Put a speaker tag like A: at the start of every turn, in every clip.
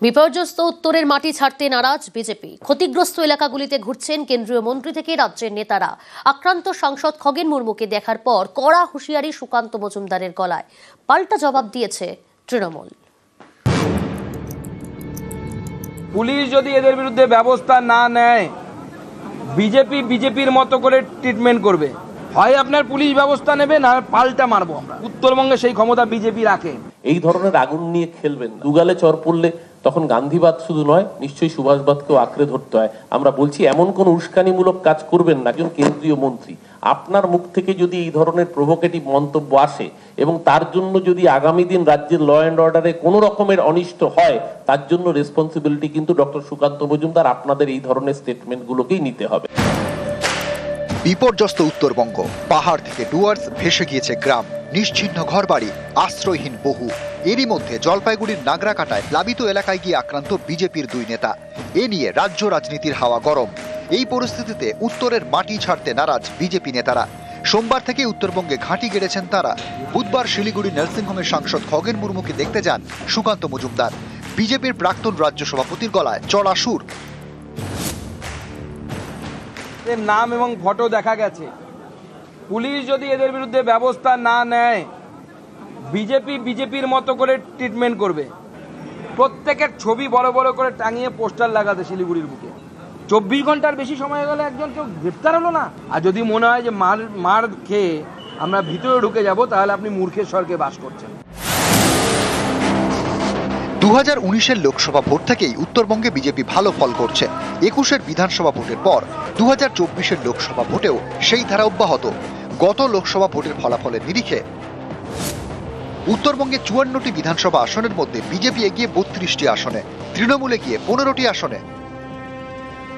A: বিপর্যস্ত উত্তরের মাটি ছাড়তে নারাজ বিজেপি। ক্ষতিগ্রস্ত এলাকাগুলিতে ঘুরছেন কেন্দ্রীয় মন্ত্রী থেকে রাজ্যের নেতারা। আক্রান্ত সাংসদ খগেন মুর্মুকে দেখার পর কড়া হুঁশিয়ারি সুকান্ত মজুমদারের গলায়। পাল্টা জবাব দিয়েছে তৃণমূল।
B: পুলিশ যদি এদের বিরুদ্ধে ব্যবস্থা না নেয়, বিজেপির মতো করে ট্রিটমেন্ট করবে। হয় আপনার পুলিশ ব্যবস্থা নেবে, না পাল্টা মারবো আমরা। উত্তরবঙ্গে সেই ক্ষমতা বিজেপি রাখে।
C: এই ধরনের আগুন নিয়ে খেলবেন, দুগালে চর পড়লে তখন গান্ধীবাদ শুধু নয়, নিশ্চয়ই সুভাষবাদকেও আঁকড়ে ধরতে হয়। আমরা বলছি এমন কোন উস্কানিমূলক কাজ করবেন না। একজন কেন্দ্রীয় মন্ত্রী, আপনার মুখ থেকে যদি এই ধরনের প্রভোকেটিভ মন্তব্য আসে এবং তার জন্য যদি আগামী দিন রাজ্যের ল অ্যান্ড অর্ডারে কোনো রকমের অনিষ্ট হয়, তার জন্য রেসপন্সিবিলিটি কিন্তু ডক্টর সুকান্ত মজুমদার, আপনাদের এই ধরনের স্টেটমেন্টগুলোকেই নিতে হবে।
D: বিপর্যস্ত উত্তরবঙ্গ, পাহাড় থেকে ডুয়ার্স, ভেসে গিয়েছে গ্রাম, নিশ্চিহ্ন ঘরবাড়ি, আশ্রয়হীন বহু। এরই মধ্যে জলপাইগুড়ির নাগরাকাটায় প্লাবিত এলাকায় গিয়ে আক্রান্ত বিজেপির দুই নেতা। এ নিয়ে রাজ্য রাজনীতির হাওয়া গরম। এই পরিস্থিতিতে উত্তরের মাটি ছাড়তে নারাজ বিজেপি নেতারা। সোমবার থেকে উত্তরবঙ্গে ঘাঁটি গেড়েছেন তারা। বুধবার শিলিগুড়ি নার্সিংহোমের সাংসদ খগেন মুর্মুকে দেখতে যান সুকান্ত মজুমদার। বিজেপির প্রাক্তন রাজ্য সভাপতির গলায় চড়া সুর।
B: নাম এবং ফটো দেখা গেছে। পুলিশ যদি এদের বিরুদ্ধে ব্যবস্থা না নেয়, বিজেপির মতো করে ট্রিটমেন্ট করবে। প্রত্যেকের ছবি বড় বড় করে টাঙিয়ে পোস্টার লাগাতে শিলিগুড়ির বুকে। 24 ঘন্টার বেশি সময় গেলে একজন কেউ গ্রেপ্তার হলো না। আর যদি মনে হয় যে মার খেয়ে আমরা ভিতরে ঢুকে যাব, তাহলে আপনি মূর্খের স্বর্গে বাস করছেন।
D: 2019-এর লোকসভা ভোট থেকেই উত্তরবঙ্গে বিজেপি ভালো ফল করছে। 21-এর বিধানসভা ভোটের পর 2024-এর লোকসভা ভোটেও সেই ধারা অব্যাহত। গত লোকসভা ভোটের ফলাফলের নিরিখে উত্তরবঙ্গে 54টি বিধানসভা আসনের মধ্যে বিজেপি এগিয়ে 32টি আসনে, তৃণমূল এগিয়ে 15টি আসনে।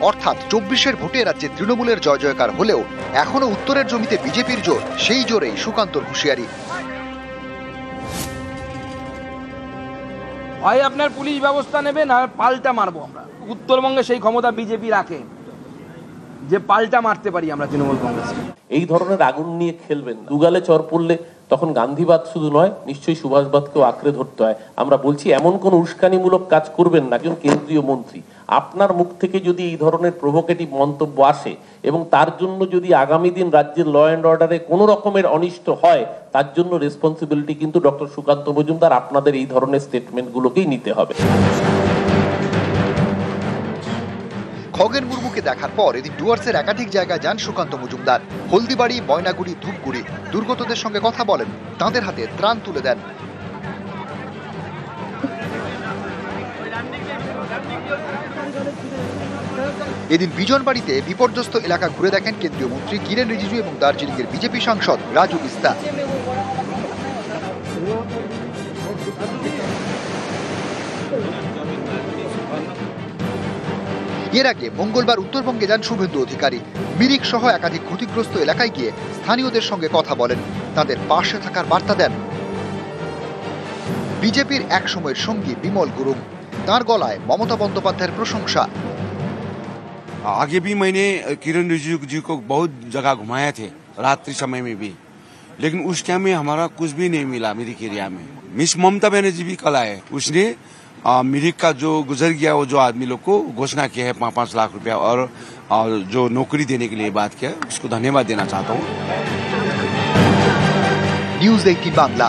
D: অর্থাৎ 24-এর ভোটে রাজ্যে তৃণমূলের জয় জয়কার হলেও এখনো উত্তরের জমিতে বিজেপির জোর। সেই জোরেই সুকান্তর হুঁশিয়ারি।
B: হয় আপনার পুলিশ ব্যবস্থা নেবে, না পাল্টা মারবো আমরা। উত্তরবঙ্গে সেই ক্ষমতা বিজেপি রাখে যে পাল্টা মারতে পারি আমরা তৃণমূল কংগ্রেস।
C: এই ধরনের আগুন নিয়ে খেলবেন, দুগালে চর পড়লে তখন গান্ধীবাদ শুধু নয়, নিশ্চয়ই সুভাষবাদকেও আঁকড়ে ধরতে হয়। আমরা বলছি এমন কোন উস্কানিমূলক কাজ করবেন না। একজন কেন্দ্রীয় মন্ত্রী, আপনার মুখ থেকে যদি এই ধরনের প্রভোকেটিভ মন্তব্য আসে এবং তার জন্য যদি আগামী দিন রাজ্যের ল অ্যান্ড অর্ডারে কোনো রকমের অনিষ্ট হয়, তার জন্য রেসপন্সিবিলিটি কিন্তু ডক্টর সুকান্ত মজুমদার, আপনাদের এই ধরনের স্টেটমেন্টগুলোকেই নিতে হবে।
D: খগেন মুর্মুকে দেখার পর এদিন ডুয়ার্সের একাধিক জায়গায় যান সুকান্ত মজুমদার। হলদিবাড়ি, ময়নাগুড়ি, ধূপগুড়ি দুর্গতদের সঙ্গে কথা বলেন, তাঁদের হাতে ত্রাণ তুলে দেন। এদিন বিজনবাড়িতে বিপর্যস্ত এলাকা ঘুরে দেখেন কেন্দ্রীয় মন্ত্রী কিরেন রিজিজু এবং দার্জিলিংয়ের বিজেপি সাংসদ রাজু বিস্তা। এর আগে মঙ্গলবার উত্তরবঙ্গে যান শুভেন্দু অধিকারী। মিরিক সহ একাধিক ক্ষতিগ্রস্ত এলাকায় গিয়ে স্থানীয়দের সঙ্গে কথা বলেন, তাদের পাশে থাকার বার্তা দেন। বিজেপির এক সময়ের সঙ্গী বিমল গুরুং, তার গলায় মমতা বন্দ্যোপাধ্যায়ের প্রশংসা।
E: आगे भी मैंने किरण रिजिजू जी को बहुत जगह घुमाए थे, रात्रि समय में भी, लेकिन उस टाइम में हमारा कुछ भी नहीं मिला। मिरिक एरिया में मिस ममता बनर्जी भी कल आए, उसने मिरिक का जो गुजर गया वो जो आदमी लोग को घोषणा किया है 5-5 लाख रुपया और जो नौकरी देने के लिए बात किया, उसको धन्यवाद देना चाहता हूँ।
D: न्यूज़ 18 बांग्ला।